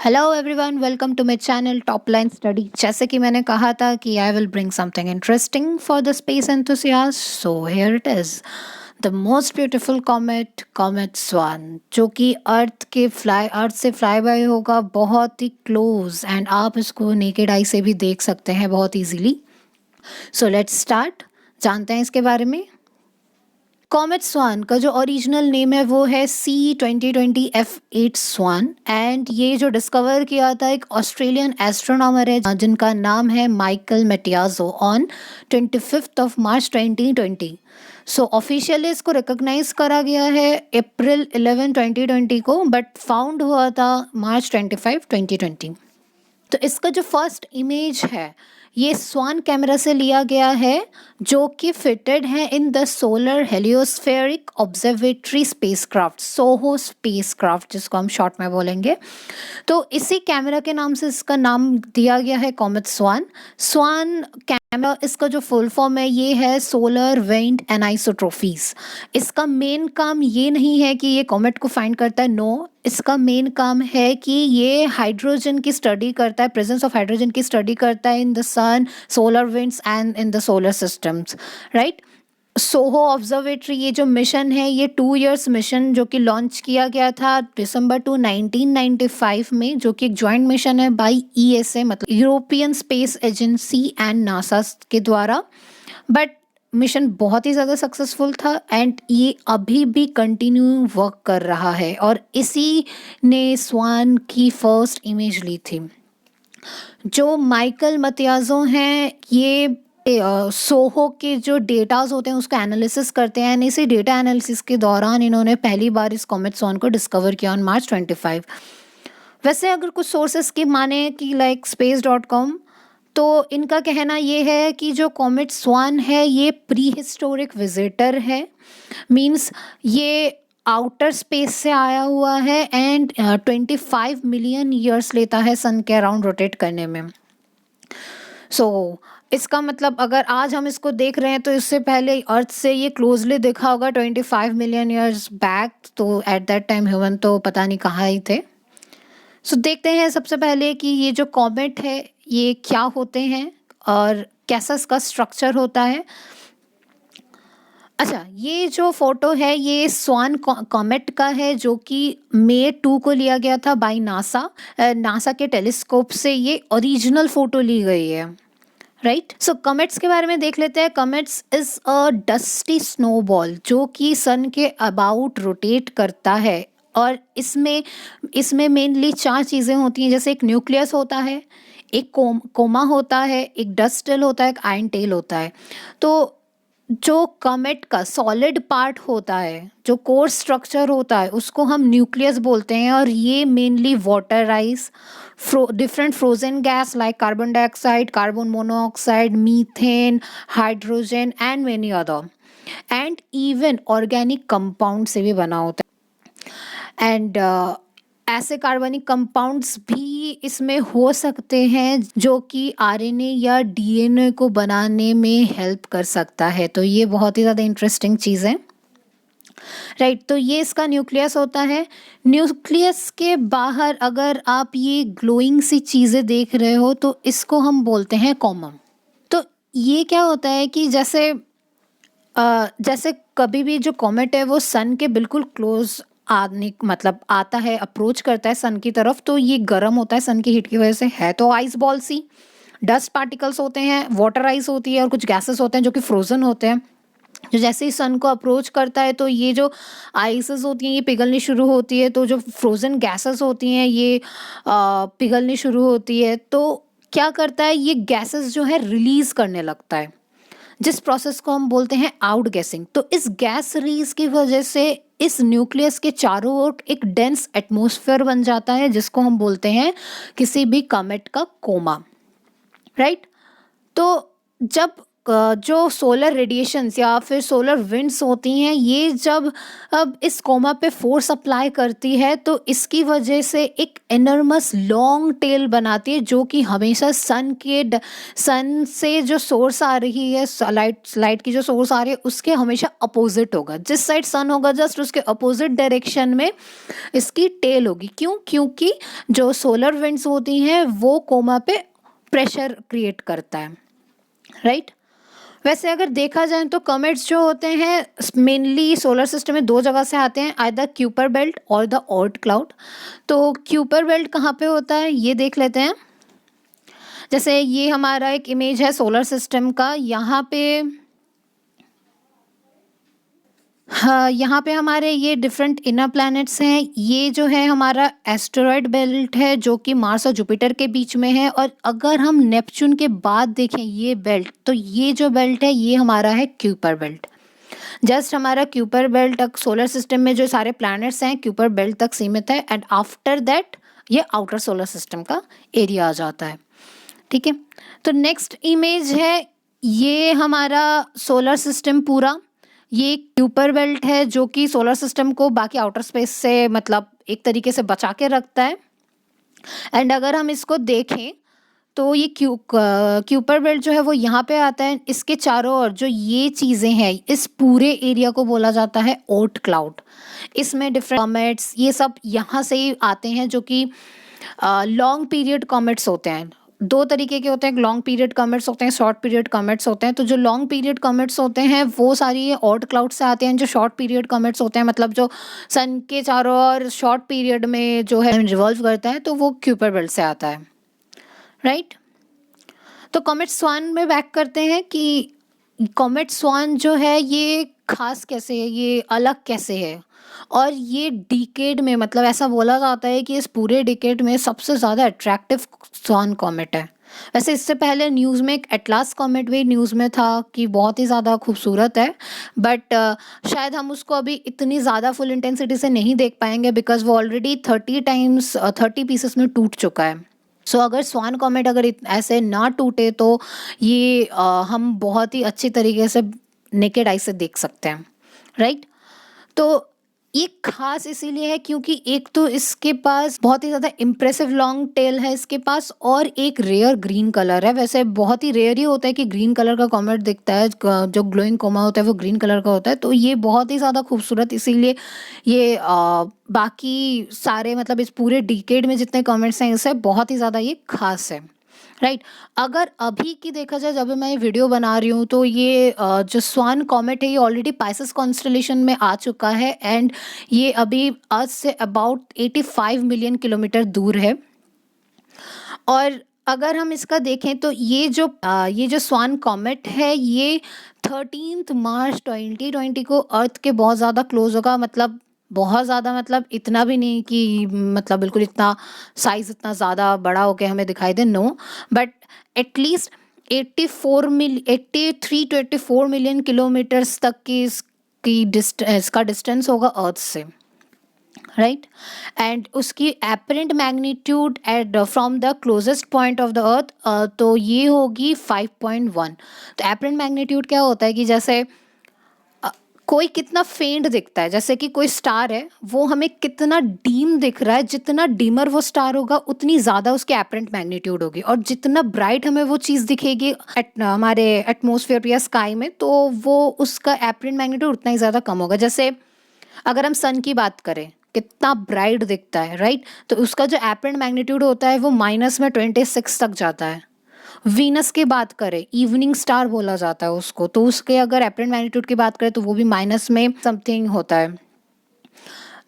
Hello everyone, welcome to my channel top line study. जैसे कि मैंने कहा था कि I will bring something interesting for the space enthusiast, so here it is the most beautiful comet Swan, जो कि अर्थ से फ्लाई बाय होगा बहुत ही क्लोज, एंड आप इसको नेकेड आई से भी देख सकते हैं बहुत इजीली। सो लेट्स स्टार्ट, जानते हैं इसके बारे में। कॉमेट स्वान का जो ओरिजिनल नेम है वो है C2020F8 स्वान, एंड ये जो डिस्कवर किया था एक ऑस्ट्रेलियन एस्ट्रोनॉमर है जिनका नाम है Michael Mattiazzo on 25 March 2020। So officially इसको रिकॉग्नाइज करा गया है अप्रैल 11 2020 को, बट फाउंड हुआ था मार्च 25 2020। तो इसका जो फर्स्ट इमेज है ये स्वान कैमरा से लिया गया है, जो कि फिटेड है in the solar heliospheric observatory spacecraft, SOHO spacecraft जिसको हम शॉर्ट में बोलेंगे। तो इसी कैमरा के नाम से इसका नाम दिया गया है कॉमेट स्वान। स्वान कैमरा, इसका जो फुल फॉर्म है ये है सोलर विंड एनाइसोट्रॉपीज। इसका मेन काम ये नहीं है कि ये कॉमेट को फाइंड करता है, नो, इसका मेन काम है कि ये हाइड्रोजन की स्टडी करता है, प्रेजेंस ऑफ हाइड्रोजन की स्टडी करता है in the sun, solar winds and in the solar systems, right. SOHO observatory, ये जो मिशन है ये 2 इयर्स मिशन जो कि लॉन्च किया गया था दिसंबर 1995 में, जो कि एक ज्वाइंट मिशन है बाय ESA, मतलब European space agency and NASA के द्वारा। बट मिशन बहुत ही ज़्यादा सक्सेसफुल था एंड ये अभी भी कंटिन्यू वर्क कर रहा है, और इसी ने स्वान की फर्स्ट इमेज ली थी। जो माइकल मतियाजो हैं ये सोहो के जो डेटाज होते हैं उसका एनालिसिस करते हैं, एंड इसी डेटा एनालिसिस के दौरान इन्होंने पहली बार इस कॉमेट स्वान को डिस्कवर किया ऑन मार्च 25। वैसे अगर कुछ सोर्सेस की माने कि लाइक space.com, तो इनका कहना ये है कि जो कॉमेट स्वान है ये प्री हिस्टोरिक विजिटर है, मीन्स ये आउटर स्पेस से आया हुआ है एंड 25 मिलियन ईयर्स लेता है सन के अराउंड रोटेट करने में। सो इसका मतलब अगर आज हम इसको देख रहे हैं तो इससे पहले अर्थ से ये क्लोजली देखा होगा 25 मिलियन ईयर्स बैक, तो एट दैट टाइम ह्यूमन तो पता नहीं कहाँ ही थे। सो देखते हैं सबसे पहले कि ये जो कॉमेट है ये क्या होते हैं और कैसा इसका स्ट्रक्चर होता है। अच्छा, ये जो फोटो है ये स्वान कॉमेट का है, जो कि मई 2 को लिया गया था बाय नासा के टेलीस्कोप से ये ओरिजिनल फोटो ली गई है, राइट। सो कमेट्स के बारे में देख लेते हैं। कमेट्स इज अ डस्टी स्नोबॉल जो कि सन के अबाउट रोटेट करता है, और इसमें मेनली 4 चीज़ें होती हैं, जैसे एक न्यूक्लियस होता है, एक कोमा होता है, एक डस्ट टेल होता है, एक आयन टेल होता है। तो जो कमेट का सॉलिड पार्ट होता है, जो कोर स्ट्रक्चर होता है, उसको हम न्यूक्लियस बोलते हैं, और ये mainly water ice, different frozen gas like carbon dioxide, carbon monoxide, methane, hydrogen and many other, and even organic compound से भी बना होता है। एंड ऐसे कार्बनिक कंपाउंड्स भी इसमें हो सकते हैं जो कि RNA या DNA को बनाने में हेल्प कर सकता है, तो ये बहुत ही ज़्यादा इंटरेस्टिंग चीज़ है, राइट। तो ये इसका न्यूक्लियस होता है। न्यूक्लियस के बाहर अगर आप ये ग्लोइंग सी चीज़ें देख रहे हो तो इसको हम बोलते हैं कॉमम। तो ये क्या होता है कि जैसे कभी भी जो कॉमेट है वो सन के बिल्कुल क्लोज आता है, अप्रोच करता है सन की तरफ, तो ये गर्म होता है सन की हीट की वजह से, है तो आइस बॉल सी, डस्ट पार्टिकल्स होते हैं, वाटर आइस होती है, और कुछ गैसेस होते हैं जो कि फ्रोजन होते हैं। जो जैसे ही सन को अप्रोच करता है तो ये जो आइसेस होती हैं ये पिघलनी शुरू होती है, तो जो फ्रोजन गैसेस होती हैं ये पिघलनी शुरू होती है। तो क्या करता है, ये गैसेस जो है रिलीज करने लगता है, जिस प्रोसेस को हम बोलते हैं आउट गैसिंग। तो इस गैस रिलीज की वजह से इस न्यूक्लियस के चारों ओर एक डेंस एटमॉस्फेयर बन जाता है, जिसको हम बोलते हैं किसी भी कॉमेट का कोमा, राइट। तो जब जो सोलर रेडिएशंस या फिर सोलर विंड्स होती हैं, ये जब अब इस कोमा पे फोर्स अप्लाई करती है तो इसकी वजह से एक एनर्मस लॉन्ग टेल बनाती है, जो कि हमेशा सन से जो सोर्स आ रही है, लाइट की जो सोर्स आ रही है उसके हमेशा अपोजिट होगा। जिस साइड सन होगा जस्ट उसके अपोजिट डायरेक्शन में इसकी टेल होगी। क्यों? क्योंकि जो सोलर विंड्स होती हैं वो कोमा पे प्रेशर क्रिएट करता है, राइट। वैसे अगर देखा जाए तो कमेट्स जो होते हैं मेनली सोलर सिस्टम में दो जगह से आते हैं, आइदर क्यूपर बेल्ट और द ऑर्ट क्लाउड। तो क्यूपर बेल्ट कहाँ पे होता है ये देख लेते हैं। जैसे ये हमारा एक इमेज है सोलर सिस्टम का, यहाँ पे हाँ, यहाँ पे हमारे ये डिफरेंट इनर प्लैनेट्स हैं। ये जो है हमारा एस्टेरॉयड बेल्ट है जो कि मार्स और जुपिटर के बीच में है। और अगर हम नेपच्यून के बाद देखें ये बेल्ट, तो ये जो बेल्ट है ये हमारा है क्यूपर बेल्ट। जस्ट हमारा क्यूपर बेल्ट तक सोलर सिस्टम में जो सारे प्लैनेट्स हैं क्यूपर बेल्ट तक सीमित है, एंड आफ्टर दैट ये आउटर सोलर सिस्टम का एरिया आ जाता है, ठीक है। तो नेक्स्ट इमेज है, ये हमारा सोलर सिस्टम पूरा, ये क्यूपर बेल्ट है जो कि सोलर सिस्टम को बाकी आउटर स्पेस से मतलब एक तरीके से बचा के रखता है। एंड अगर हम इसको देखें तो ये क्यूपर बेल्ट जो है वो यहाँ पे आता है। इसके चारों ओर जो ये चीज़ें हैं इस पूरे एरिया को बोला जाता है ओर्ट क्लाउड। इसमें डिफरेंट कॉमेट्स ये सब यहाँ से ही आते हैं, जो कि लॉन्ग पीरियड कॉमेट्स होते हैं। दो तरीके के होते हैं, लॉन्ग पीरियड कॉमेट्स होते हैं, शॉर्ट पीरियड कॉमेट्स होते हैं। तो जो लॉन्ग पीरियड कॉमेट्स होते हैं वो सारी ये ऑर्ट क्लाउड से आते हैं। जो शॉर्ट पीरियड कॉमेट्स होते हैं मतलब जो सन के चारों ओर शॉर्ट पीरियड में जो है रिवॉल्व करता है, तो वो क्यूपर बेल्ट से आता है, राइट। तो कॉमेट स्वान में बैक करते हैं कि कॉमेट स्वान जो है ये खास कैसे है, ये अलग कैसे है। और ये डिकेड में मतलब ऐसा बोला जाता है कि इस पूरे डिकेड में सबसे ज़्यादा अट्रैक्टिव स्वान कॉमेट है। वैसे इससे पहले न्यूज़ में एक एटलास कॉमेट भी न्यूज़ में था कि बहुत ही ज़्यादा खूबसूरत है, बट शायद हम उसको अभी इतनी ज़्यादा फुल इंटेंसिटी से नहीं देख पाएंगे बिकॉज वो ऑलरेडी 30 पीसेस में टूट चुका है। सो अगर स्वान कॉमेट अगर ऐसे ना टूटे तो ये हम बहुत ही अच्छी तरीके से नेकेड आई से देख सकते हैं, राइट। तो ये खास इसीलिए है क्योंकि एक तो इसके पास बहुत ही ज़्यादा इम्प्रेसिव लॉन्ग टेल है इसके पास, और एक रेयर ग्रीन कलर है। वैसे बहुत ही रेयर ही होता है कि ग्रीन कलर का कॉमेट दिखता है, जो ग्लोइंग कोमा होता है वो ग्रीन कलर का होता है। तो ये बहुत ही ज़्यादा खूबसूरत, इसीलिए ये बाकी सारे मतलब इस पूरे डिकेड में जितने कॉमेट्स हैं इससे बहुत ही ज़्यादा ये खास है, राइट। अगर अभी की देखा जाए जब मैं ये वीडियो बना रही हूँ तो ये जो स्वान कॉमेट है ये ऑलरेडी पाइसेस कॉन्स्टलेशन में आ चुका है, एंड ये अभी अर्थ से अबाउट 85 मिलियन किलोमीटर दूर है। और अगर हम इसका देखें तो ये जो स्वान कॉमेट है ये 13 मार्च 2020 को अर्थ के बहुत ज़्यादा क्लोज होगा। मतलब बहुत ज़्यादा मतलब इतना भी नहीं कि मतलब बिल्कुल इतना साइज़ इतना ज़्यादा बड़ा होके हमें दिखाई दे, no, but at least 83 to 84 million kilometers तक की इसका डिस्टेंस होगा अर्थ से, राइट। एंड उसकी apparent magnitude at from the closest point of the earth तो ये होगी 5.1। तो एपरेंट मैग्नीट्यूड क्या होता है कि जैसे कोई कितना फेंट दिखता है, जैसे कि कोई स्टार है वो हमें कितना डीम दिख रहा है, जितना डीमर वो स्टार होगा उतनी ज़्यादा उसकी एपरेंट मैग्नीट्यूड होगी, और जितना ब्राइट हमें वो चीज़ दिखेगी हमारे एटमॉस्फेयर या स्काई में तो वो उसका एपरेंट मैग्नीट्यूड उतना ही ज़्यादा कम होगा। जैसे अगर हम सन की बात करें कितना ब्राइट दिखता है, राइट, तो उसका जो एपरेंट मैग्नीट्यूड होता है वो -26 तक जाता है। वीनस की बात करें इवनिंग स्टार बोला जाता है उसको, तो उसके अगर एपरेंट मैग्नीट्यूड की बात करें तो वो भी माइनस में समथिंग होता है।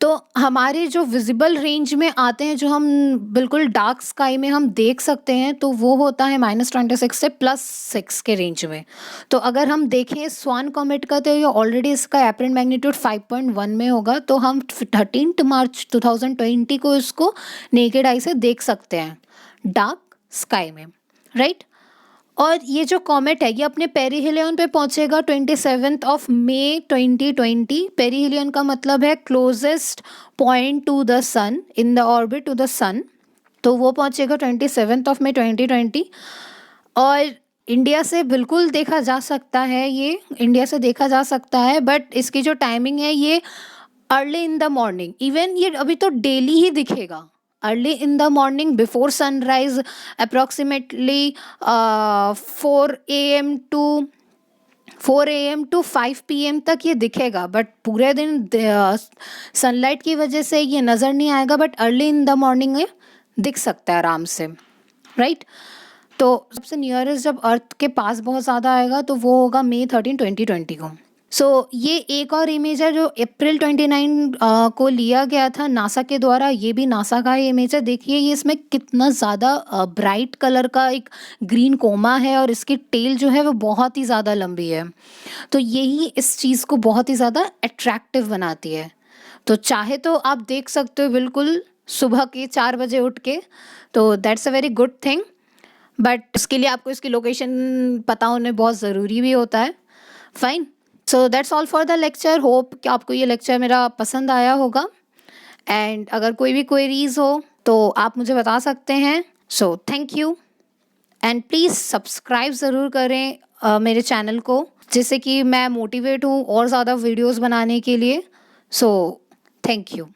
तो हमारे जो विजिबल रेंज में आते हैं, जो हम बिल्कुल डार्क स्काई में हम देख सकते हैं, तो वो होता है -26 से +6 के रेंज में। तो अगर हम देखें स्वान कॉमेट का तो ये ऑलरेडी इसका एपरेंट मैग्नीट्यूड 5.1 में होगा, तो हम 13 मार्च 2020 को इसको नेकेड आई से देख सकते हैं डार्क स्काई में, राइट। और ये जो कॉमेट है ये अपने पेरिहेलियन पे पहुंचेगा 27 मई 2020। पेरिहेलियन का मतलब है closest point to the sun in the orbit to the sun, तो वो पहुंचेगा 27 मई 2020। और इंडिया से बिल्कुल देखा जा सकता है, ये इंडिया से देखा जा सकता है, बट इसकी जो टाइमिंग है ये early in the morning, even ये अभी तो डेली ही दिखेगा, early in the morning before sunrise approximately 4 AM to 5 PM तक ये दिखेगा, बट पूरे दिन सनलाइट की वजह से ये नज़र नहीं आएगा, but early in the morning ये दिख सकता है आराम से, राइट। तो सबसे नियरेस्ट जब अर्थ के पास बहुत ज़्यादा आएगा तो वो होगा May 13, 2020 को। सो ये एक और इमेज है जो अप्रैल 29 को लिया गया था नासा के द्वारा। ये भी नासा का इमेज है। देखिए ये इसमें कितना ज़्यादा ब्राइट कलर का एक ग्रीन कोमा है और इसकी टेल जो है वो बहुत ही ज़्यादा लंबी है। तो यही इस चीज़ को बहुत ही ज़्यादा अट्रैक्टिव बनाती है। तो चाहे तो आप देख सकते हो बिल्कुल सुबह के 4 बजे उठ के, तो that's a very good thing, but उसके लिए आपको इसकी लोकेशन पता होने बहुत ज़रूरी भी होता है। Fine, so that's all for the lecture. Hope कि आपको ये लेक्चर मेरा पसंद आया होगा, एंड अगर कोई भी क्वेरीज हो तो आप मुझे बता सकते हैं। So thank you, and please subscribe ज़रूर करें मेरे चैनल को, जिससे कि मैं मोटिवेट हूँ और ज़्यादा वीडियोज़ बनाने के लिए। So thank you.